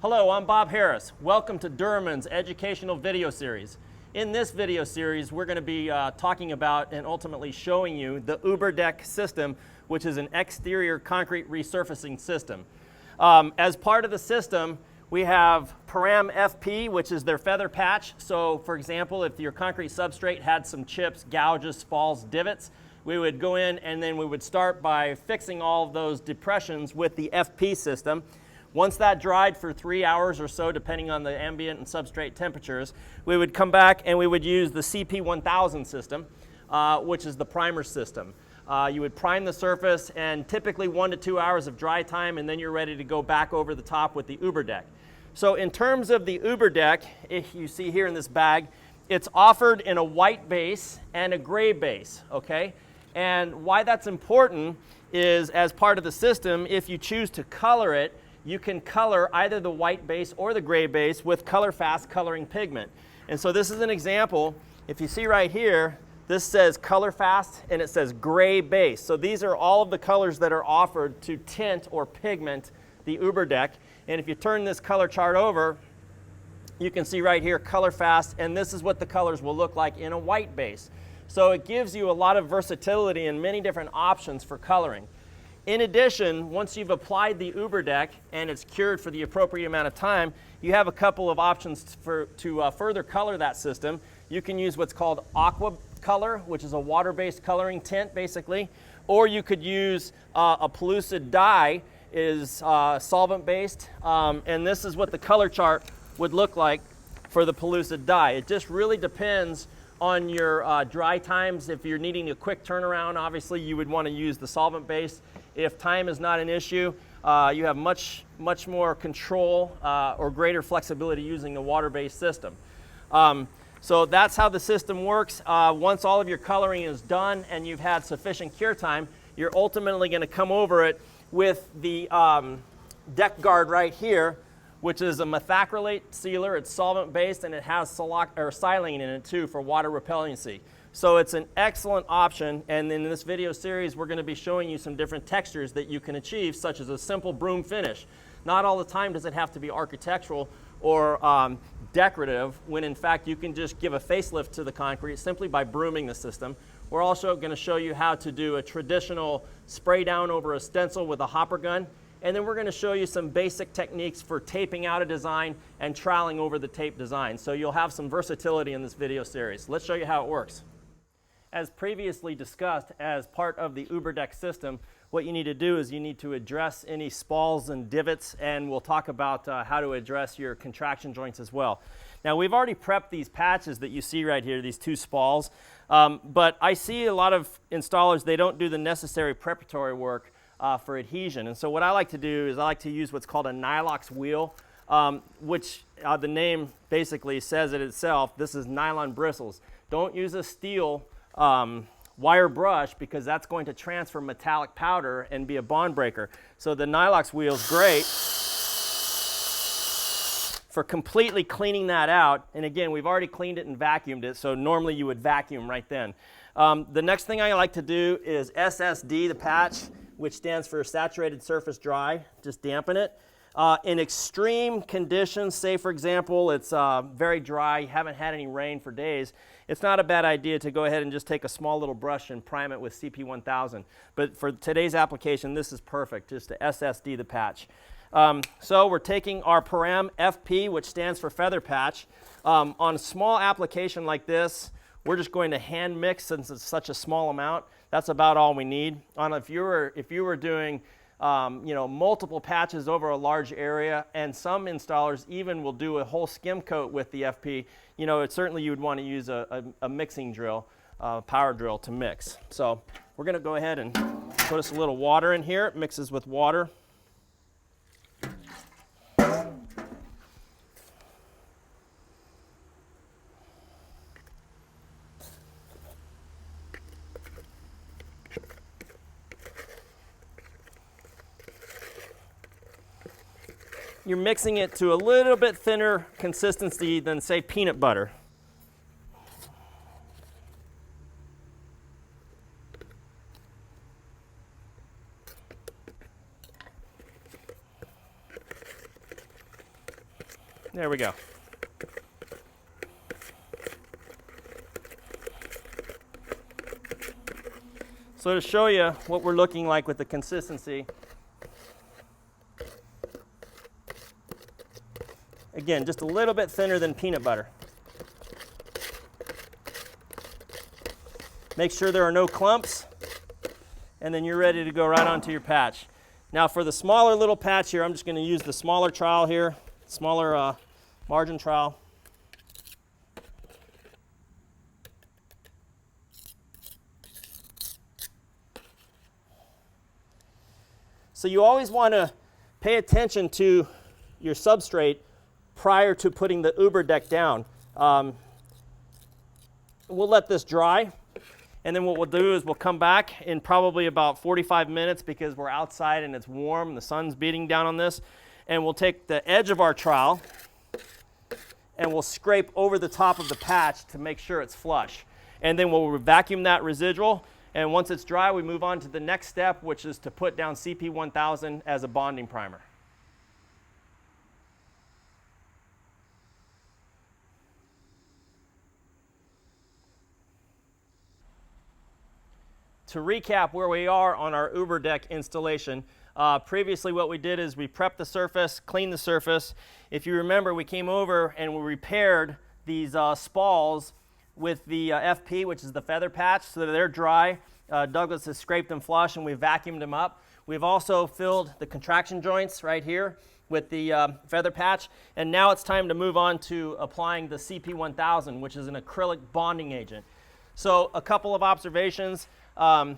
Hello, I'm Bob Harris. Welcome to Durman's educational video series. In this video series, we're going to be talking about and ultimately showing you the Uberdek system, which is an exterior concrete resurfacing system. As part of the system, we have Param FP, which is their feather patch. So, for example, if your concrete substrate had some chips, gouges, falls, divots, we would go in and then we would start by fixing all of those depressions with the FP system. Once that dried for 3 hours or so, depending on the ambient and substrate temperatures, we would come back and we would use the CP1000 system, which is the primer system. You would prime the surface and typically 1 to 2 hours of dry time, and then you're ready to go back over the top with the Uberdek. So in terms of the Uberdek, if you see here in this bag, it's offered in a white base and a gray base, okay? And why that's important is, as part of the system, if you choose to color it, you can color either the white base or the gray base with color fast coloring pigment. And so this is an example. If you see right here, this says color fast and it says gray base. So these are all of the colors that are offered to tint or pigment the Uberdek. And if you turn this color chart over, you can see right here color fast, and this is what the colors will look like in a white base. So it gives you a lot of versatility and many different options for coloring. In addition, once you've applied the Uberdek and it's cured for the appropriate amount of time, you have a couple of options to further color that system. You can use what's called Aquacolor, which is a water-based coloring tint, basically, or you could use a pellucid dye, is solvent-based, and this is what the color chart would look like for the pellucid dye. It just really depends on your dry times. If you're needing a quick turnaround, obviously you would want to use the solvent-based. If time is not an issue, you have much more control or greater flexibility using the water-based system. So that's how the system works. Once all of your coloring is done and you've had sufficient cure time, you're ultimately going to come over it with the Dekguard right here, which is a methacrylate sealer. It's solvent-based and it has silane in it too for water repellency. So it's an excellent option, and in this video series we're going to be showing you some different textures that you can achieve, such as a simple broom finish. Not all the time does it have to be architectural or decorative, when in fact you can just give a facelift to the concrete simply by brooming the system. We're also going to show you how to do a traditional spray down over a stencil with a hopper gun, and then we're going to show you some basic techniques for taping out a design and troweling over the tape design. So you'll have some versatility in this video series. Let's show you how it works. As previously discussed, as part of the Uberdek system, what you need to do is you need to address any spalls and divots, and we'll talk about how to address your contraction joints as well. Now, we've already prepped these patches that you see right here, these two spalls, but I see a lot of installers, they don't do the necessary preparatory work for adhesion. And so what I like to do is I like to use what's called a Nylox wheel, which the name basically says it itself. This is nylon bristles. Don't use a steel wire brush, because that's going to transfer metallic powder and be a bond breaker. So the Nylox wheel is great for completely cleaning that out. And again, we've already cleaned it and vacuumed it, so normally you would vacuum right then. The next thing I like to do is SSD, the patch, which stands for saturated surface dry. Just dampen it. In extreme conditions, say for example it's very dry, you haven't had any rain for days, it's not a bad idea to go ahead and just take a small little brush and prime it with CP1000. But for today's application, this is perfect, just to SSD the patch. So we're taking our Param FP, which stands for feather patch. On a small application like this, we're just going to hand mix, since it's such a small amount. That's about all we need. If you were doing multiple patches over a large area, and some installers even will do a whole skim coat with the FP, certainly you would want to use a mixing drill, power drill to mix. So we're going to go ahead and put us a little water in here. It mixes with water. You're mixing it to a little bit thinner consistency than, say, peanut butter. There we go. So to show you what we're looking like with the consistency, again, just a little bit thinner than peanut butter. Make sure there are no clumps, and then you're ready to go right onto your patch. Now for the smaller little patch here, I'm just going to use the smaller trowel here, smaller margin trowel. So you always want to pay attention to your substrate prior to putting the Uberdek down. We'll let this dry, and then what we'll do is we'll come back in probably about 45 minutes because we're outside and it's warm, the sun's beating down on this, and we'll take the edge of our trowel and we'll scrape over the top of the patch to make sure it's flush. And then we'll vacuum that residual, and once it's dry, we move on to the next step, which is to put down CP1000 as a bonding primer. To recap where we are on our Uberdek installation, previously what we did is we prepped the surface, cleaned the surface. If you remember, we came over and we repaired these spalls with the FP, which is the feather patch, so that they're dry. Douglas has scraped them flush and we vacuumed them up. We've also filled the contraction joints right here with the feather patch, and now it's time to move on to applying the CP1000, which is an acrylic bonding agent. So a couple of observations.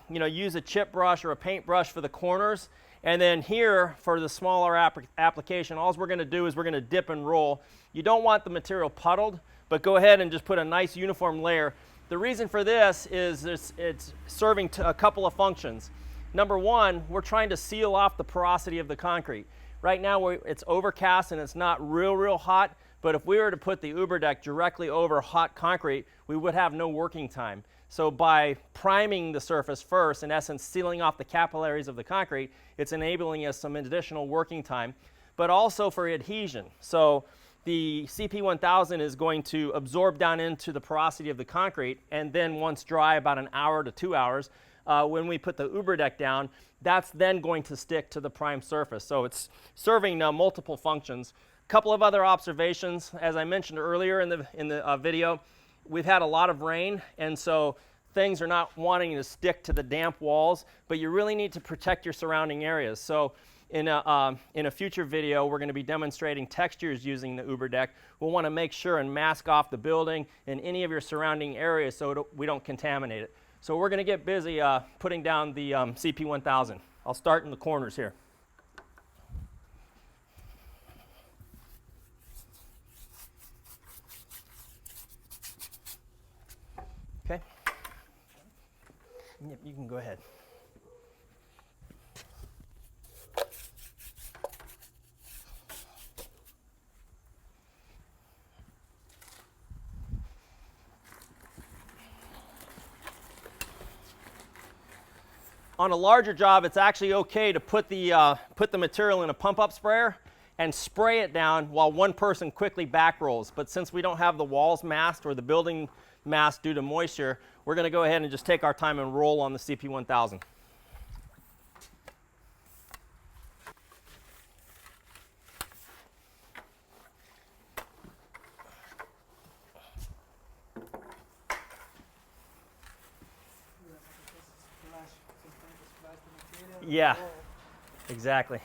Use a chip brush or a paint brush for the corners, and then here for the smaller application, all we're going to do is we're going to dip and roll. You don't want the material puddled, but go ahead and just put a nice uniform layer. The reason for this is it's serving a couple of functions. Number one, we're trying to seal off the porosity of the concrete. Right now it's overcast and it's not real hot, but if we were to put the Uberdek directly over hot concrete, we would have no working time. So by priming the surface first, in essence sealing off the capillaries of the concrete, it's enabling us some additional working time, but also for adhesion. So the CP1000 is going to absorb down into the porosity of the concrete, and then once dry, about an hour to 2 hours, when we put the Uberdek down, that's then going to stick to the prime surface. So it's serving multiple functions. A couple of other observations, as I mentioned earlier in the video, we've had a lot of rain, and so things are not wanting to stick to the damp walls, but you really need to protect your surrounding areas. So in a future video, we're going to be demonstrating textures using the Uberdek. We'll want to make sure and mask off the building and any of your surrounding areas so we don't contaminate it. So we're going to get busy putting down the CP1000. I'll start in the corners here. Okay. Yep, you can go ahead. On a larger job, it's actually okay to put the material in a pump-up sprayer and spray it down while one person quickly back rolls. But since we don't have the walls masked or the building masked due to moisture, we're going to go ahead and just take our time and roll on the CP1000. Yeah, exactly.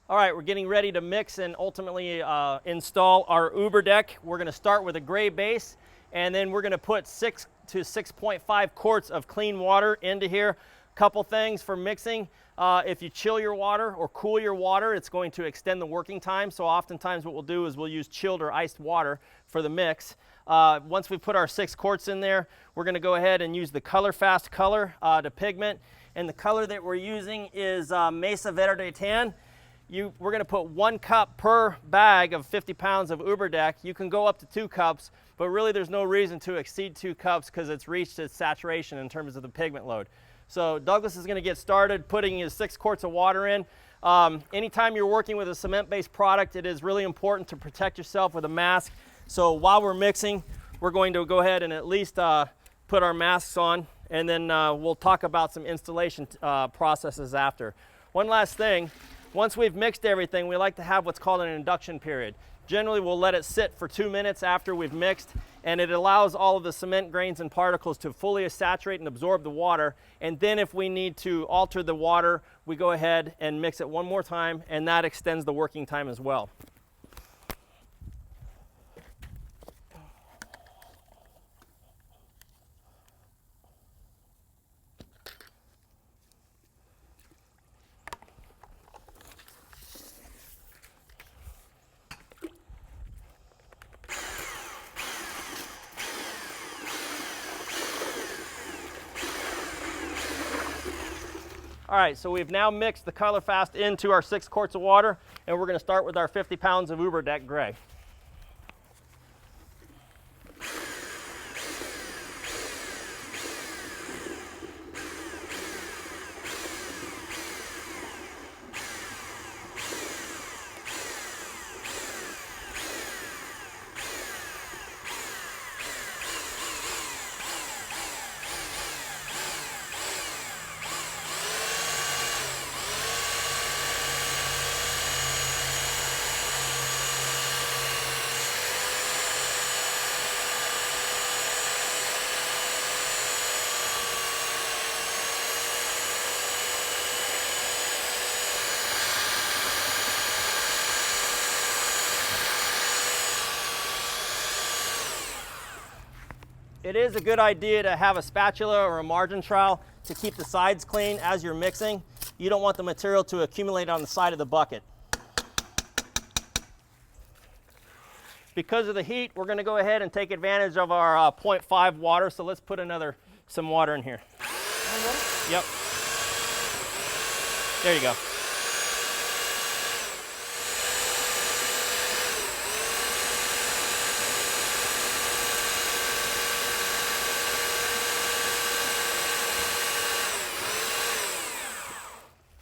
All right, we're getting ready to mix and ultimately install our Uberdek. We're going to start with a gray base, and then we're going to put 6 to 6.5 quarts of clean water into here. Couple things for mixing. If you chill your water or cool your water, it's going to extend the working time. So oftentimes what we'll do is we'll use chilled or iced water for the mix. Once we put our 6 quarts in there, we're going to go ahead and use the Color Fast color to pigment. And the color that we're using is Mesa Verde Tan. we're going to put 1 cup per bag of 50 pounds of Uberdek. You can go up to 2 cups, but really there's no reason to exceed 2 cups because it's reached its saturation in terms of the pigment load. So Douglas is going to get started putting his 6 quarts of water in. Anytime you're working with a cement-based product, it is really important to protect yourself with a mask. So while we're mixing, we're going to go ahead and at least put our masks on, and then we'll talk about some installation processes after. One last thing, once we've mixed everything, we like to have what's called an induction period. Generally, we'll let it sit for 2 minutes after we've mixed, and it allows all of the cement grains and particles to fully saturate and absorb the water. And then if we need to alter the water, we go ahead and mix it one more time, and that extends the working time as well. All right, so we've now mixed the Color Fast into our 6 quarts of water, and we're going to start with our 50 pounds of Uberdek gray. It is a good idea to have a spatula or a margin trowel to keep the sides clean as you're mixing. You don't want the material to accumulate on the side of the bucket. Because of the heat, we're going to go ahead and take advantage of our 0.5 water, so let's put some water in here. Yep. There you go.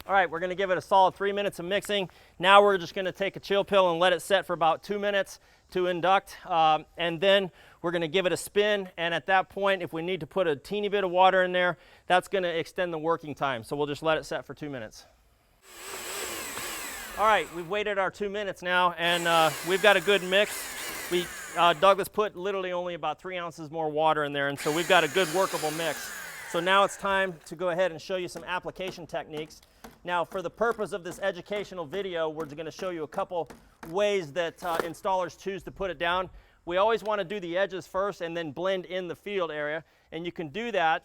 All right, we're going to give it a solid 3 minutes of mixing. Now we're just going to take a chill pill and let it set for about 2 minutes to induct, and then we're going to give it a spin, and at that point, if we need to put a teeny bit of water in there, that's going to extend the working time. So we'll just let it set for 2 minutes. All right, we've waited our 2 minutes now, and we've got a good mix. Douglas put literally only about 3 ounces more water in there, and so we've got a good workable mix. So now it's time to go ahead and show you some application techniques. Now, for the purpose of this educational video, we're going to show you a couple ways that installers choose to put it down. We always want to do the edges first and then blend in the field area. And you can do that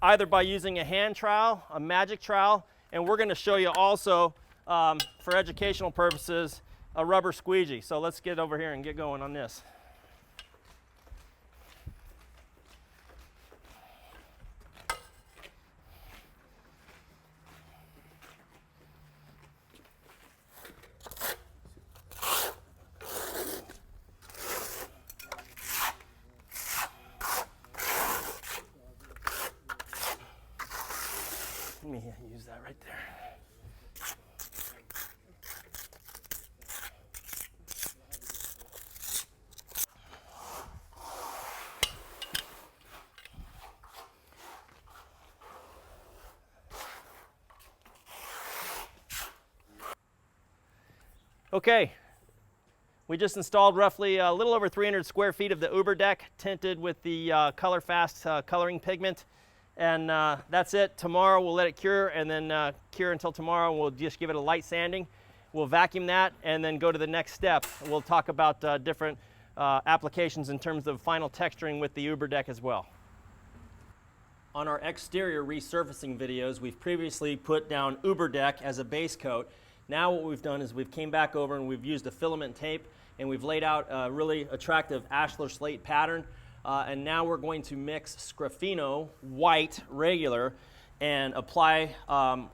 either by using a hand trowel, a magic trowel, and we're going to show you also, for educational purposes, a rubber squeegee. So let's get over here and get going on this. Let me use that right there. Okay, we just installed roughly a little over 300 square feet of the Uberdek tinted with the Color Fast coloring pigment. And that's it. Tomorrow we'll let it cure, and then cure until tomorrow. We'll just give it a light sanding. We'll vacuum that and then go to the next step. We'll talk about different applications in terms of final texturing with the Uberdek as well. On our exterior resurfacing videos, we've previously put down Uberdek as a base coat. Now what we've done is we've came back over and we've used a filament tape, and we've laid out a really attractive ashlar slate pattern. And now we're going to mix Skraffino white regular and apply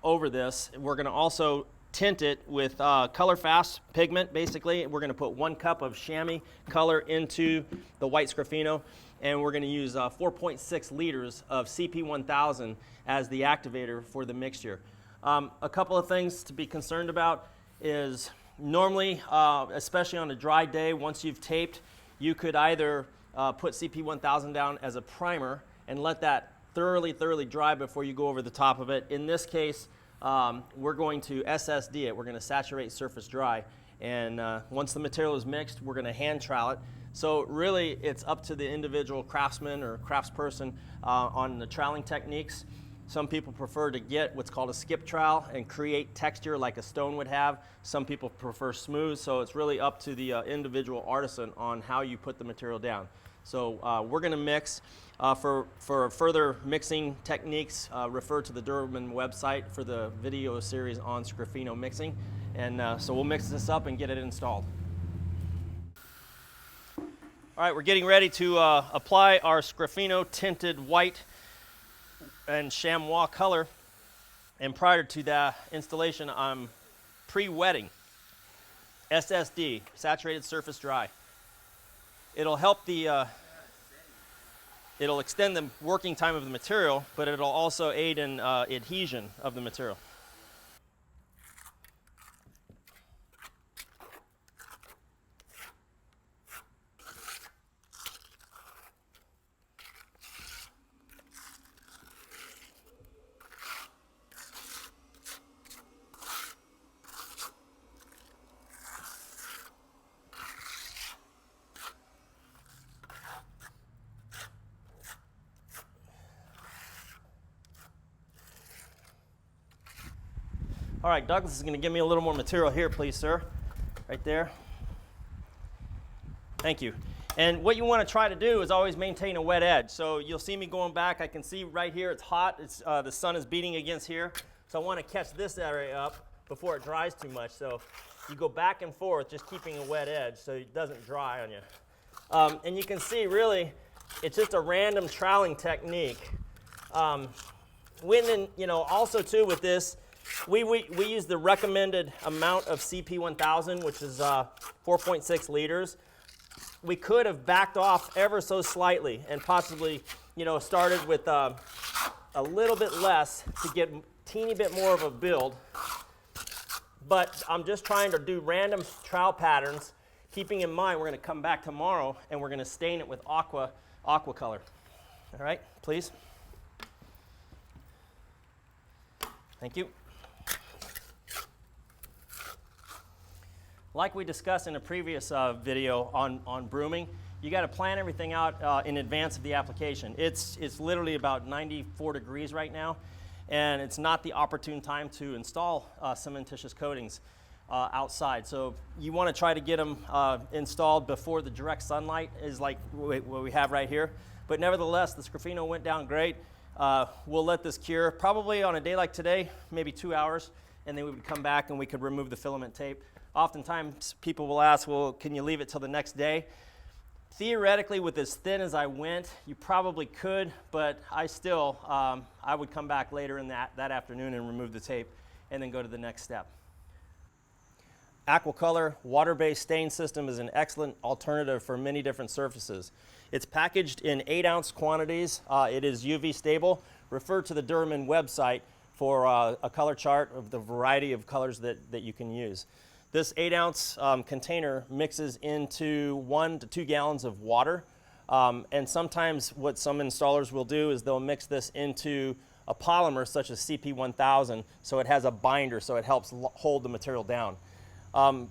over this. We're going to also tint it with Color Fast pigment. Basically, we're going to put 1 cup of chamois color into the white Skraffino, and we're going to use 4.6 liters of CP1000 as the activator for the mixture. A couple of things to be concerned about is normally, especially on a dry day, once you've taped, you could either put CP1000 down as a primer and let that thoroughly dry before you go over the top of it. In this case, we're going to SSD it. We're going to saturate surface dry. And once the material is mixed, we're going to hand trowel it. So really, it's up to the individual craftsman or craftsperson on the troweling techniques. Some people prefer to get what's called a skip trowel and create texture like a stone would have. Some people prefer smooth, so it's really up to the individual artisan on how you put the material down. So we're going to mix. For further mixing techniques, refer to the Durman website for the video series on Skraffino mixing. And so we'll mix this up and get it installed. All right, we're getting ready to apply our Skraffino tinted white and chamois color. And prior to the installation, I'm pre-wetting. SSD, saturated surface dry. It'll help the it'll extend the working time of the material, but it'll also aid in adhesion of the material. All right, Douglas is going to give me a little more material here, please, sir. Right there. Thank you. And what you want to try to do is always maintain a wet edge. So you'll see me going back. I can see right here it's hot. It's, the sun is beating against here. So I want to catch this area up before it dries too much. So you go back and forth, just keeping a wet edge so it doesn't dry on you. And you can see, really, it's just a random troweling technique. Also, too, with this, we use the recommended amount of CP1000, which is 4.6 liters. We could have backed off ever so slightly and possibly, started with a little bit less to get a teeny bit more of a build. But I'm just trying to do random trowel patterns, keeping in mind we're going to come back tomorrow and we're going to stain it with Aquacolor. All right, please. Thank you. Like we discussed in a previous video on brooming, you got to plan everything out in advance of the application. It's literally about 94 degrees right now, and it's not the opportune time to install cementitious coatings outside. So you want to try to get them installed before the direct sunlight is like what we have right here. But nevertheless, the Skraffino went down great. We'll let this cure probably on a day like today, maybe 2 hours, and then we would come back and we could remove the filament tape. Oftentimes people will ask, well, can you leave it till the next day? Theoretically, with as thin as I went, you probably could, but I still, I would come back later in that afternoon and remove the tape and then go to the next step. Aquacolor water-based stain system is an excellent alternative for many different surfaces. It's packaged in 8-ounce quantities. It is UV stable. Refer to the Durman website for a color chart of the variety of colors that you can use. This 8-ounce container mixes into 1 to 2 gallons of water. And sometimes what some installers will do is they'll mix this into a polymer such as CP1000 so it has a binder so it helps hold the material down.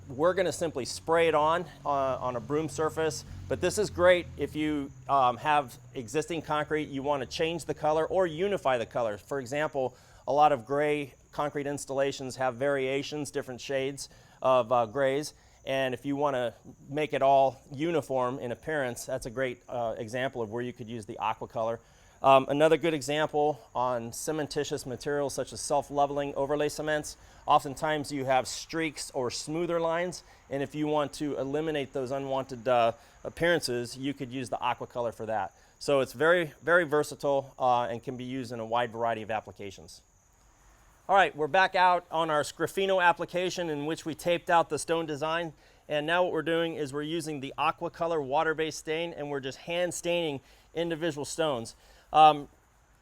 We're going to simply spray it on a broom surface, but this is great if you have existing concrete, you want to change the color or unify the color. For example, a lot of gray concrete installations have variations, different shades of grays, and if you want to make it all uniform in appearance, that's a great example of where you could use the Aquacolor. Another good example on cementitious materials such as self-leveling overlay cements, oftentimes you have streaks or smoother lines, and if you want to eliminate those unwanted appearances, you could use the Aquacolor for that. So it's very, very versatile and can be used in a wide variety of applications. All right, we're back out on our Skraffino application in which we taped out the stone design. And now what we're doing is we're using the Aquacolor water-based stain, and we're just hand staining individual stones.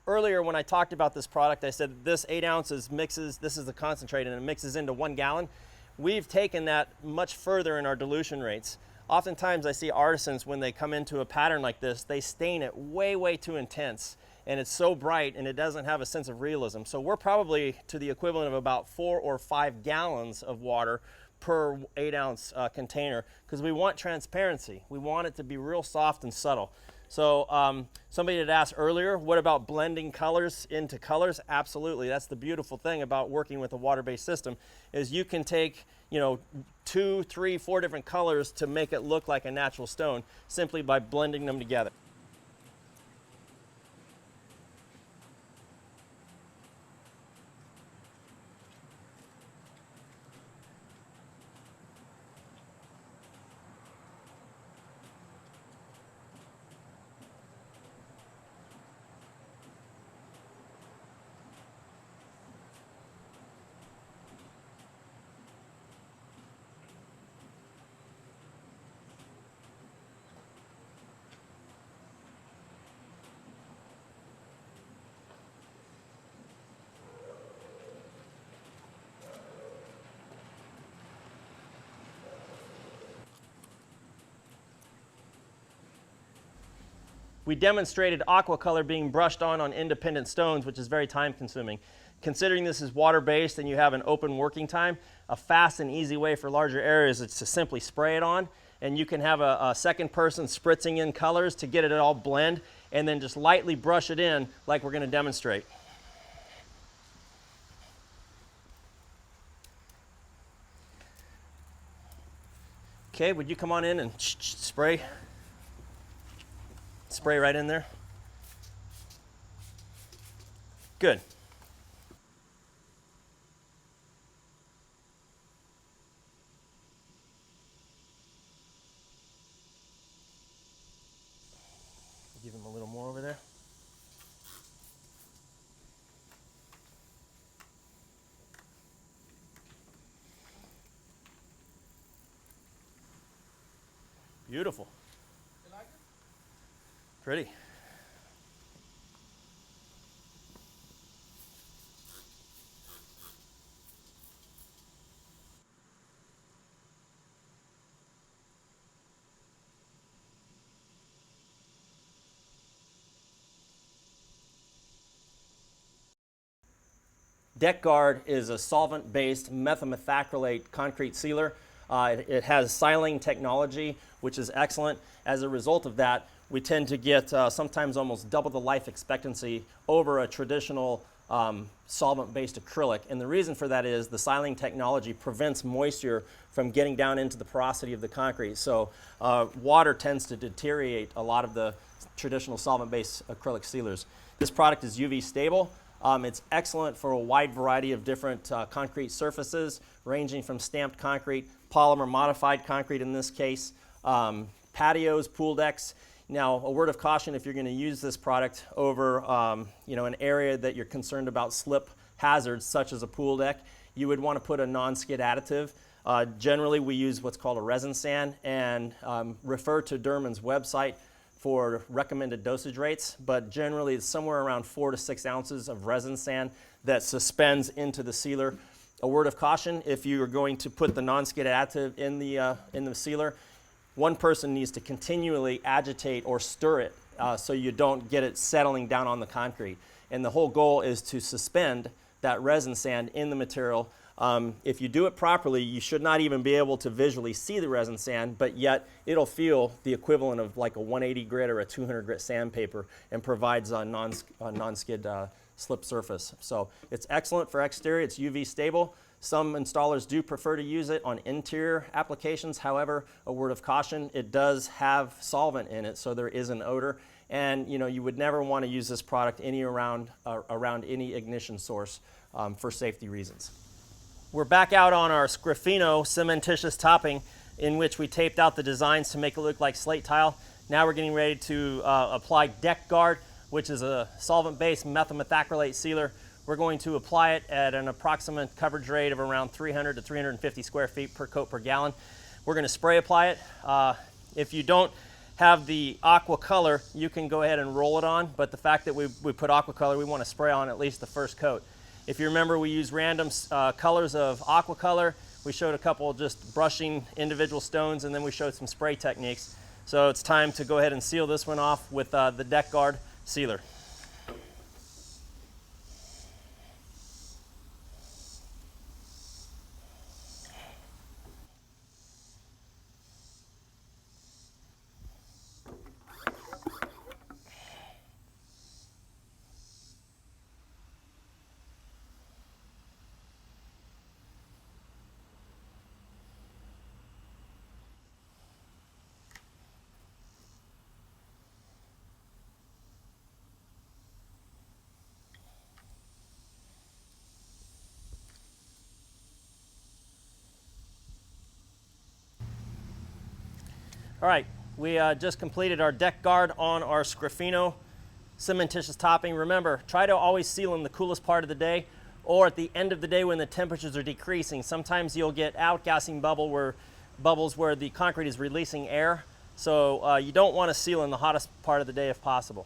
Earlier when I talked about this product, I said this 8 ounces mixes, this is the concentrate, and it mixes into 1 gallon. We've taken that much further in our dilution rates. Oftentimes I see artisans, when they come into a pattern like this, they stain it way, way too intense. And it's so bright and it doesn't have a sense of realism. So we're probably to the equivalent of about 4 or 5 gallons of water per 8-ounce container, because we want transparency. We want it to be real soft and subtle. So somebody had asked earlier, what about blending colors into colors? Absolutely. That's the beautiful thing about working with a water-based system, is you can take, you know, 2, 3, 4 different colors to make it look like a natural stone simply by blending them together. We demonstrated Aquacolor being brushed on independent stones, which is very time consuming. Considering this is water-based and you have an open working time, a fast and easy way for larger areas is to simply spray it on, and you can have a second person spritzing in colors to get it all blend, and then just lightly brush it in like we're going to demonstrate. Okay, would you come on in and spray? Spray right in there. Good. Give him a little more over there. Beautiful. Pretty. Dekguard is a solvent-based methacrylate concrete sealer. It has silane technology, which is excellent. As a result of that, we tend to get sometimes almost double the life expectancy over a traditional solvent-based acrylic. And the reason for that is the silane technology prevents moisture from getting down into the porosity of the concrete. So water tends to deteriorate a lot of the traditional solvent-based acrylic sealers. This product is UV stable. It's excellent for a wide variety of different concrete surfaces, ranging from stamped concrete, polymer modified concrete in this case, patios, pool decks. Now, a word of caution, if you're going to use this product over an area that you're concerned about slip hazards, such as a pool deck, you would want to put a non-skid additive. Generally, we use what's called a resin sand, and refer to Derman's website for recommended dosage rates, but generally it's somewhere around 4 to 6 ounces of resin sand that suspends into the sealer. A word of caution, if you are going to put the non-skid additive in the sealer, one person needs to continually agitate or stir it so you don't get it settling down on the concrete. And the whole goal is to suspend that resin sand in the material. If you do it properly, you should not even be able to visually see the resin sand, but yet it'll feel the equivalent of like a 180 grit or a 200 grit sandpaper, and provides a non-skid slip surface. So it's excellent for exterior. It's UV stable. Some installers do prefer to use it on interior applications. However, a word of caution, it does have solvent in it, so there is an odor. And you would never want to use this product around any ignition source for safety reasons. We're back out on our Skraffino cementitious topping, in which we taped out the designs to make it look like slate tile. Now we're getting ready to apply Dekguard, which is a solvent-based methyl methacrylate sealer. We're going to apply it at an approximate coverage rate of around 300 to 350 square feet per coat per gallon. We're going to spray apply it. If you don't have the Aquacolor, you can go ahead and roll it on, but the fact that we put Aquacolor, we want to spray on at least the first coat. If you remember, we use random colors of Aquacolor. We showed a couple just brushing individual stones, and then we showed some spray techniques. So it's time to go ahead and seal this one off with the Dekguard sealer. All right, we just completed our Dekguard on our Skraffino cementitious topping. Remember, try to always seal in the coolest part of the day or at the end of the day when the temperatures are decreasing. Sometimes you'll get outgassing bubbles where the concrete is releasing air. So you don't want to seal in the hottest part of the day if possible.